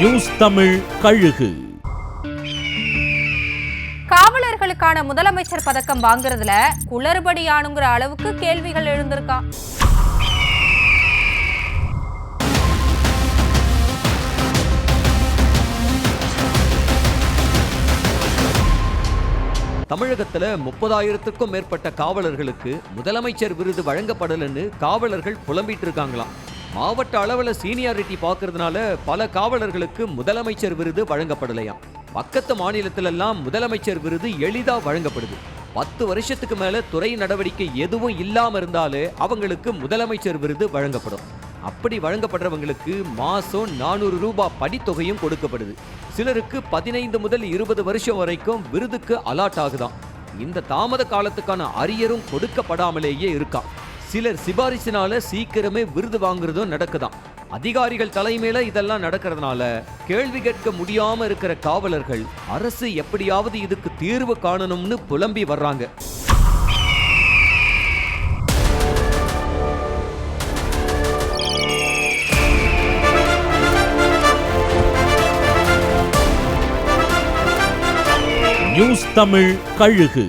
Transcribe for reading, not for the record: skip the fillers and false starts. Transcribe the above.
News Tamil கழுகு. காவலர்களுக்கான முதலமைச்சர் பதக்கம் வாங்குறதுல குளறுபடியானுங்கிற அளவுக்கு கேள்விகள் எழுந்திருக்கா. தமிழகத்துல 30,000க்கும் மேற்பட்ட காவலர்களுக்கு முதலமைச்சர் விருது வழங்கப்படலன்னு காவலர்கள் புலம்பிட்டு இருக்காங்களாம். மாவட்ட அளவுல சீனியாரிட்டி பார்க்கறதுனால பல காவலர்களுக்கு முதலமைச்சர் விருது வழங்கப்படலையாம். பக்கத்து மாநிலத்திலெல்லாம் முதலமைச்சர் விருது எளிதா வழங்கப்படுது. 10 வருஷத்துக்கு மேல துறை நடவடிக்கை எதுவும் இல்லாம இருந்தாலே அவங்களுக்கு முதலமைச்சர் விருது வழங்கப்படும். அப்படி வழங்கப்படுறவங்களுக்கு மாசம் 400 ரூபாய் படித்தொகையும் கொடுக்கப்படுது. சிலருக்கு 15 முதல் 20 வருஷம் வரைக்கும் விருதுக்கு அலாட் ஆகுதாம். இந்த தாமத காலத்துக்கான அரியரும் கொடுக்கப்படாமலேயே இருக்காம். சிலர் சிபாரிசினால சீக்கிரமே விருது வாங்குறதும் நடக்குதாம். அதிகாரிகள் தலைமையில இதெல்லாம் நடக்கிறதுனால கேள்வி கேட்க முடியாம இருக்கிற காவலர்கள் அரசு எப்படியாவது இதுக்கு தீர்வு காணணும்னு புலம்பி வர்றாங்க. நியூஸ் தமிழ் கழுகு.